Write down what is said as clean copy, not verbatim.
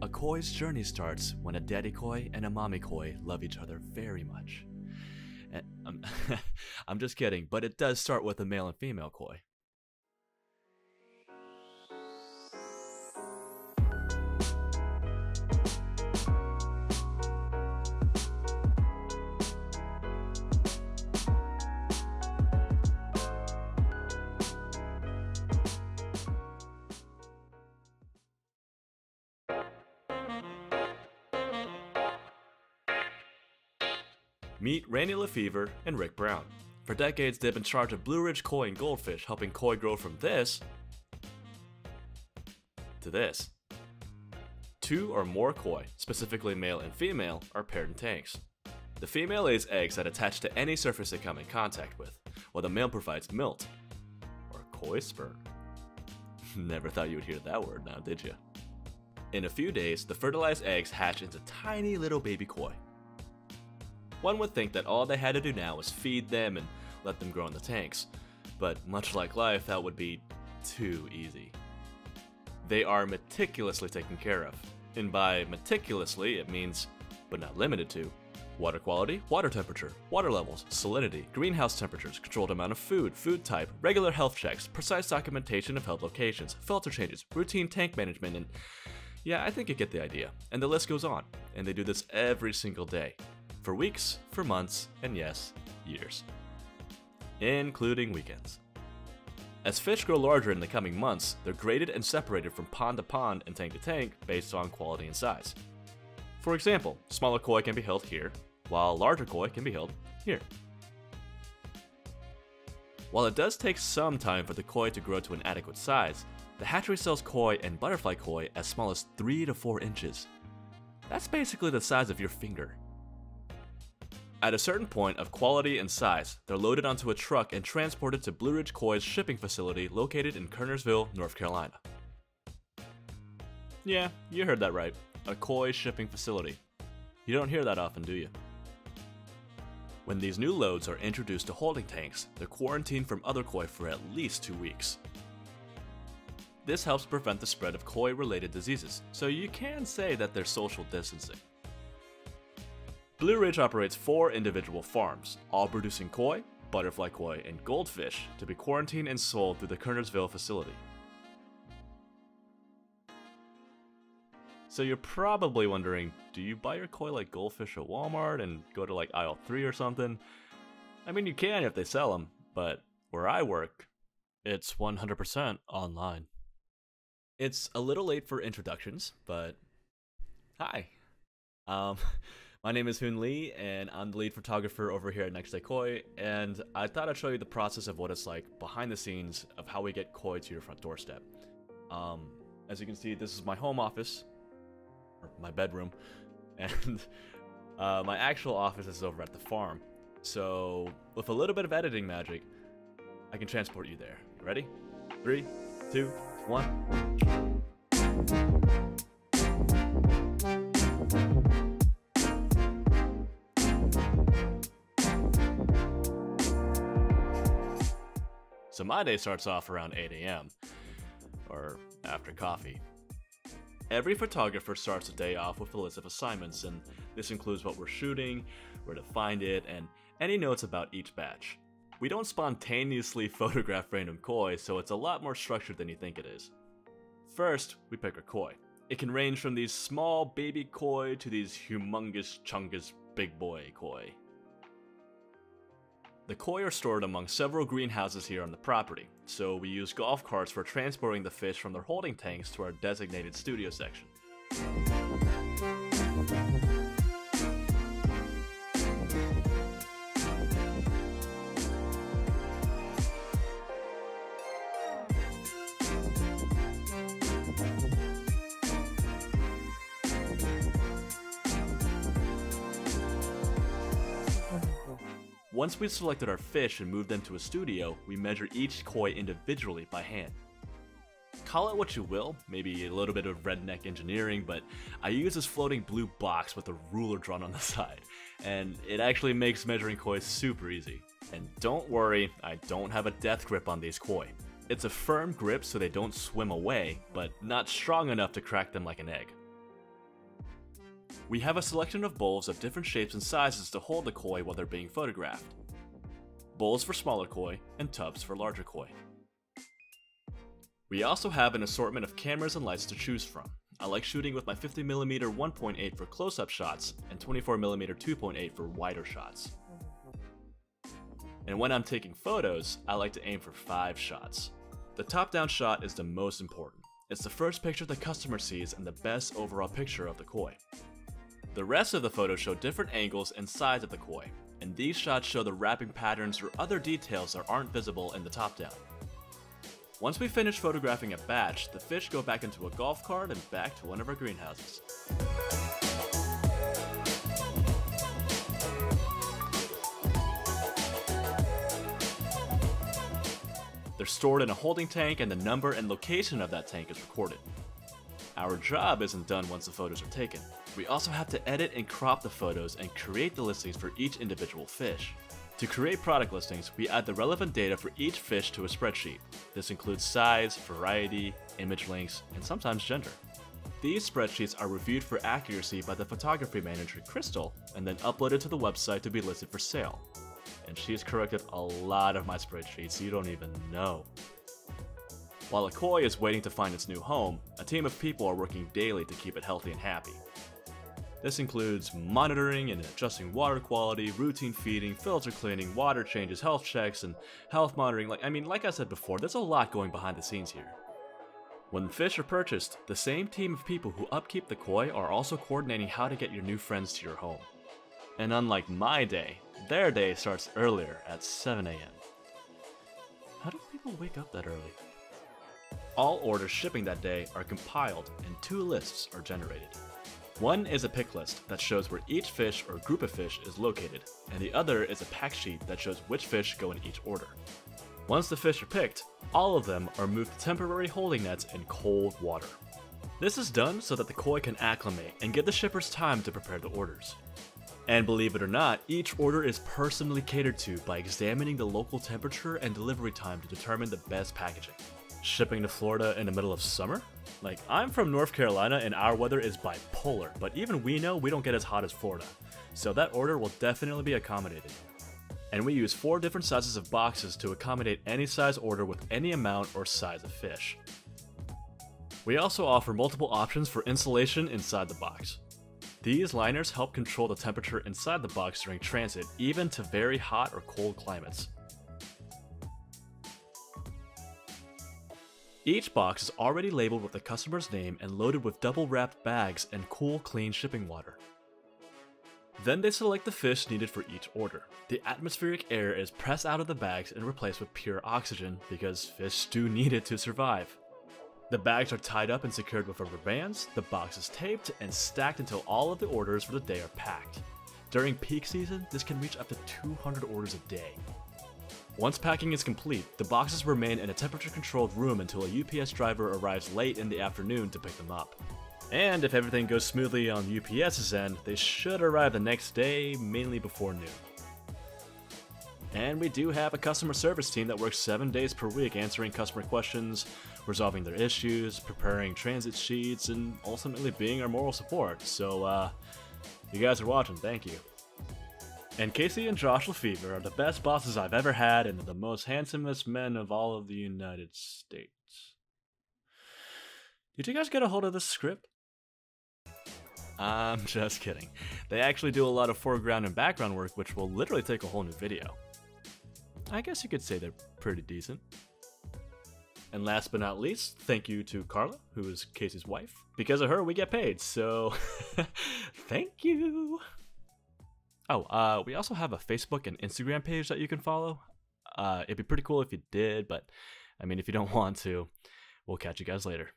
A koi's journey starts when a daddy koi and a mommy koi love each other very much. And, I'm just kidding, but it does start with a male and female koi. Meet Randy Lefevre and Rick Brown. For decades, they've been in charge of Blue Ridge Koi and Goldfish, helping koi grow from this to this. 2 or more koi, specifically male and female, are paired in tanks. The female lays eggs that attach to any surface they come in contact with, while the male provides milt, or koi sperm. Never thought you would hear that word now, did you? In a few days, the fertilized eggs hatch into tiny little baby koi. One would think that all they had to do now was feed them and let them grow in the tanks, but much like life, that would be too easy. They are meticulously taken care of, and by meticulously it means, but not limited to, water quality, water temperature, water levels, salinity, greenhouse temperatures, controlled amount of food, food type, regular health checks, precise documentation of held locations, filter changes, routine tank management, and yeah, I think you get the idea. And the list goes on, and they do this every single day. For weeks, for months, and yes, years. Including weekends. As fish grow larger in the coming months, they're graded and separated from pond to pond and tank to tank based on quality and size. For example, smaller koi can be held here, while larger koi can be held here. While it does take some time for the koi to grow to an adequate size, the hatchery sells koi and butterfly koi as small as 3 to 4 inches. That's basically the size of your finger. At a certain point of quality and size, they're loaded onto a truck and transported to Blue Ridge Koi's shipping facility located in Kernersville, North Carolina. Yeah, you heard that right. A koi shipping facility. You don't hear that often, do you? When these new loads are introduced to holding tanks, they're quarantined from other koi for at least 2 weeks. This helps prevent the spread of koi-related diseases, so you can say that they're social distancing. Blue Ridge operates 4 individual farms, all producing koi, butterfly koi, and goldfish to be quarantined and sold through the Kernersville facility. So you're probably wondering, do you buy your koi like goldfish at Walmart and go to like aisle 3 or something? I mean, you can if they sell them, but where I work, it's 100% online. It's a little late for introductions, but hi. My name is Hoon Lee, and I'm the lead photographer over here at Next Day Koi, and I thought I'd show you the process of what it's like behind the scenes of how we get koi to your front doorstep. As you can see, this is my home office, or my bedroom, and my actual office is over at the farm. So, with a little bit of editing magic, I can transport you there. You ready? 3, 2, 1. So my day starts off around 8 a.m. or after coffee. Every photographer starts the day off with a list of assignments, and this includes what we're shooting, where to find it, and any notes about each batch. We don't spontaneously photograph random koi, so it's a lot more structured than you think it is. First, we pick a koi. It can range from these small baby koi to these humongous chungus big boy koi. The koi are stored among several greenhouses here on the property, so we use golf carts for transporting the fish from their holding tanks to our designated studio section. Once we've selected our fish and moved them to a studio, we measure each koi individually by hand. Call it what you will, maybe a little bit of redneck engineering, but I use this floating blue box with a ruler drawn on the side, and it actually makes measuring koi super easy. And don't worry, I don't have a death grip on these koi. It's a firm grip so they don't swim away, but not strong enough to crack them like an egg. We have a selection of bowls of different shapes and sizes to hold the koi while they're being photographed. Bowls for smaller koi and tubs for larger koi. We also have an assortment of cameras and lights to choose from. I like shooting with my 50mm 1.8 for close-up shots and 24mm 2.8 for wider shots. And when I'm taking photos, I like to aim for 5 shots. The top-down shot is the most important. It's the first picture the customer sees and the best overall picture of the koi. The rest of the photos show different angles and sides of the koi, and these shots show the wrapping patterns or other details that aren't visible in the top-down. Once we finish photographing a batch, the fish go back into a golf cart and back to one of our greenhouses. They're stored in a holding tank and the number and location of that tank is recorded. Our job isn't done once the photos are taken. We also have to edit and crop the photos and create the listings for each individual fish. To create product listings, we add the relevant data for each fish to a spreadsheet. This includes size, variety, image links, and sometimes gender. These spreadsheets are reviewed for accuracy by the photography manager, Crystal, and then uploaded to the website to be listed for sale. And she's corrected a lot of my spreadsheets, you don't even know. While a koi is waiting to find its new home, a team of people are working daily to keep it healthy and happy. This includes monitoring and adjusting water quality, routine feeding, filter cleaning, water changes, health checks, and health monitoring. Like I said before, there's a lot going behind the scenes here. When fish are purchased, the same team of people who upkeep the koi are also coordinating how to get your new friends to your home. And unlike my day, their day starts earlier at 7 AM. How do people wake up that early? All orders shipping that day are compiled and 2 lists are generated. One is a pick list that shows where each fish or group of fish is located, and the other is a pack sheet that shows which fish go in each order. Once the fish are picked, all of them are moved to temporary holding nets in cold water. This is done so that the koi can acclimate and give the shippers time to prepare the orders. And believe it or not, each order is personally catered to by examining the local temperature and delivery time to determine the best packaging. Shipping to Florida in the middle of summer? I'm from North Carolina and our weather is bipolar, but even we know we don't get as hot as Florida, so that order will definitely be accommodated. And we use 4 different sizes of boxes to accommodate any size order with any amount or size of fish. We also offer multiple options for insulation inside the box. These liners help control the temperature inside the box during transit, even to very hot or cold climates. Each box is already labeled with the customer's name and loaded with double-wrapped bags and cool, clean shipping water. Then they select the fish needed for each order. The atmospheric air is pressed out of the bags and replaced with pure oxygen because fish do need it to survive. The bags are tied up and secured with rubber bands, the box is taped and stacked until all of the orders for the day are packed. During peak season, this can reach up to 200 orders a day. Once packing is complete, the boxes remain in a temperature-controlled room until a UPS driver arrives late in the afternoon to pick them up. And if everything goes smoothly on UPS's end, they should arrive the next day, mainly before noon. And we do have a customer service team that works 7 days per week answering customer questions, resolving their issues, preparing transit sheets, and ultimately being our moral support. So, you guys are watching, thank you. And Casey and Josh Lefevre are the best bosses I've ever had and the most handsomest men of all of the United States. Did you guys get a hold of this script? I'm just kidding. They actually do a lot of foreground and background work, which will literally take a whole new video. I guess you could say they're pretty decent. And last but not least, thank you to Carla, who is Casey's wife. Because of her, we get paid, so thank you. Oh, we also have a Facebook and Instagram page that you can follow. It'd be pretty cool if you did, but I mean, if you don't want to, we'll catch you guys later.